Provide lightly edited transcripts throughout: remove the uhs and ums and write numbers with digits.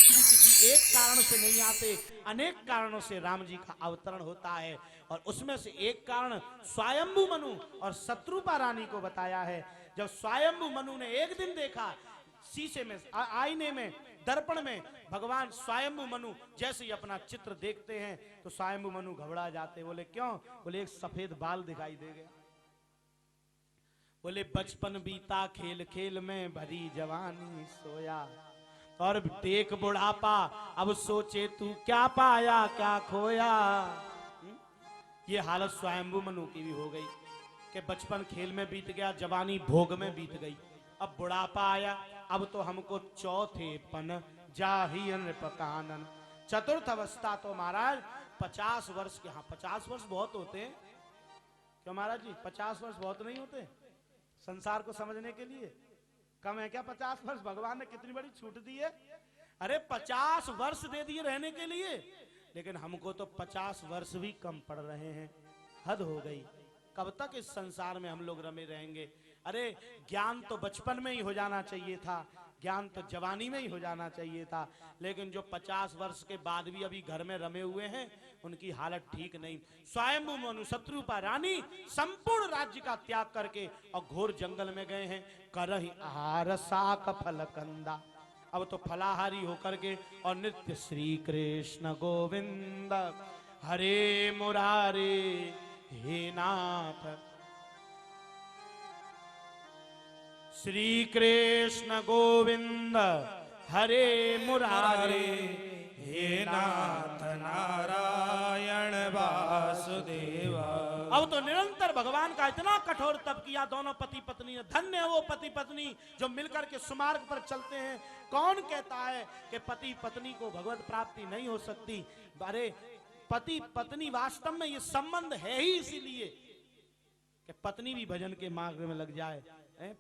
किसी एक कारण से नहीं आते, अनेक कारणों से राम जी का अवतरण होता है। और उसमें से एक कारण स्वयंभू मनु और शत्रुपा रानी को बताया है। जब स्वयंभू मनु ने एक दिन देखा शीशे में, आईने में, दर्पण में, भगवान स्वयंभू मनु जैसे ही अपना चित्र देखते हैं तो स्वयंभू मनु घबरा जाते। बोले क्यों? बोले एक सफेद बाल दिखाई दे गया। बोले बचपन बीता खेल खेल में, भरी जवानी सोया, और टेक बुढ़ापा, अब सोचे तू क्या पाया क्या खोया। ये हालत स्वयंभू मनु की भी हो गई कि बचपन खेल में बीत गया, जवानी भोग में बीत गई, अब बुढ़ापा आया, अब तो हमको चौथे पन जाहि नृपकानन। चतुर्थ अवस्था तो महाराज 50 वर्ष के, हाँ 50 वर्ष बहुत होते हैं क्यों महाराज जी? 50 वर्ष बहुत नहीं होते संसार को समझने के लिए? कम है क्या 50 वर्ष? भगवान ने कितनी बड़ी छूट दी है। अरे 50 वर्ष दे दिए रहने के लिए, लेकिन हमको तो 50 वर्ष भी कम पड़ रहे हैं। हद हो गई। कब तक इस संसार में हम लोग रमे रहेंगे? अरे ज्ञान तो बचपन में ही हो जाना चाहिए था, ज्ञान तो जवानी में ही हो जाना चाहिए था, लेकिन जो 50 वर्ष के बाद भी अभी घर में रमे हुए हैं उनकी हालत ठीक नहीं। स्वयंभू मनु शत्रुपा रानी संपूर्ण राज्य का त्याग करके और घोर जंगल में गए हैं। करहि आहार साक फल कंदा, अब तो फलाहारी होकर के और नित्य श्री कृष्ण गोविंद हरे मुरारे हे नाथ, श्री कृष्ण गोविंद हरे मुरारे हे नाथ नारायण वासुदेव। अब तो निरंतर भगवान का इतना कठोर तप किया दोनों पति पत्नी ने। धन्य है वो पति पत्नी जो मिलकर के सुमार्ग पर चलते हैं। कौन कहता है कि पति पत्नी को भगवत प्राप्ति नहीं हो सकती? अरे पति पत्नी वास्तव में ये संबंध है ही इसीलिए कि पत्नी भी भजन के मार्ग में लग जाए,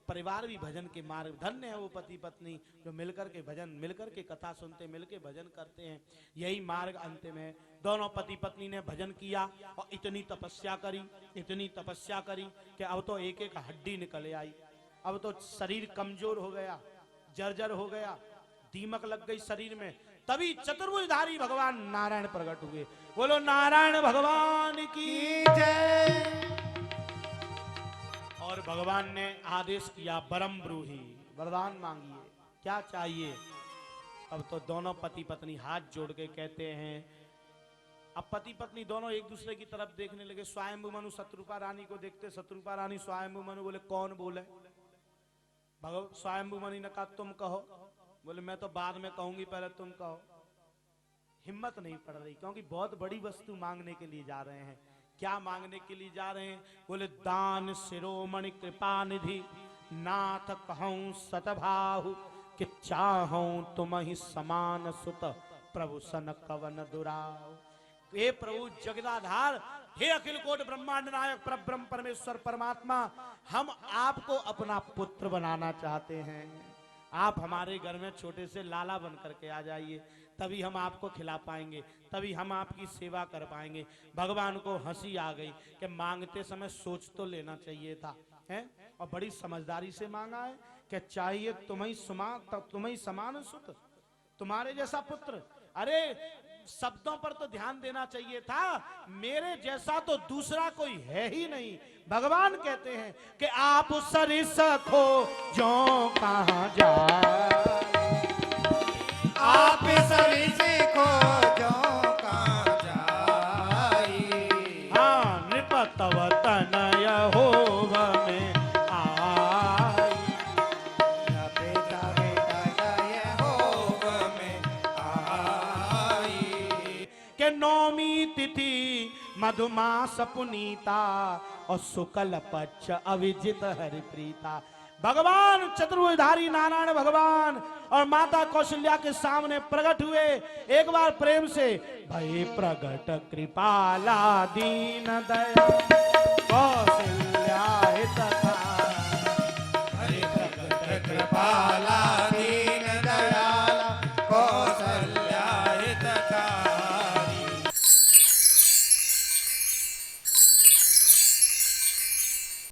परिवार भी भजन के मार्ग। धन्य है वो पति पत्नी जो मिलकर के भजन, मिलकर के कथा सुनते, मिलकर भजन करते हैं। यही मार्ग अंतिम है। दोनों पति पत्नी ने भजन किया और इतनी तपस्या करी, इतनी तपस्या करी कि अब तो एक एक हड्डी निकल आई। अब तो शरीर कमजोर हो गया, जर्जर हो गया, दीमक लग गई शरीर में। तभी चतुर्भुजधारी भगवान नारायण प्रकट हुए। बोलो नारायण भगवान की जय। और भगवान ने आदेश किया वरम ब्रूहि, वरदान मांगिए, क्या चाहिए? अब तो दोनों पति पत्नी हाथ जोड़ के कहते हैं। अब पति पत्नी दोनों एक दूसरे की तरफ देखने लगे। स्वयंभू मनु शत्रुपा रानी को देखते, शत्रुपा रानी स्वयंभू मनु। बोले कौन बोले? स्वयंभू मनु ने कहा तुम कहो। बोले मैं तो बाद में कहूंगी, पहले तुम कहो। हिम्मत नहीं पड़ रही क्योंकि बहुत बड़ी वस्तु मांगने के लिए जा रहे हैं। क्या मांगने के लिए जा रहे हैं? बोले दान शिरोमणि कृपा निधि नाथ कहूं सतभाहु, कि चाहूं तुम ही समान सुत प्रभु सन कवन दुराव। हे प्रभु जगदाधार, हे अखिल कोट ब्रह्मांड नायक परब्रह्म परमेश्वर परमात्मा, हम आपको अपना पुत्र बनाना चाहते हैं। आप हमारे घर में छोटे से लाला बन करके आ जाइए, तभी हम आपको खिला पाएंगे, तभी हम आपकी सेवा कर पाएंगे। भगवान को हंसी आ गई कि मांगते समय सोच तो लेना चाहिए था, हैं? और बड़ी समझदारी से मांगा है कि चाहिए तुम्हें समान सुत, तुम्हारे जैसा पुत्र। अरे शब्दों पर तो ध्यान देना चाहिए था, मेरे जैसा तो दूसरा कोई है ही नहीं। भगवान कहते हैं कि आप सरिस खो जो कहां जाए, आप सरिस खो जो कहां जाई। हाँ नृप तव तनय होव में आई, बेटा बेटा जय होव में आई। के नौमी तिथि मधुमास पुनीता और शुक्ल पक्ष अविजित हरिप्रीता। भगवान चतुर्भुजधारी नारायण भगवान और माता कौशल्या के सामने प्रकट हुए। एक बार प्रेम से भय प्रकट कृपाला दीन दया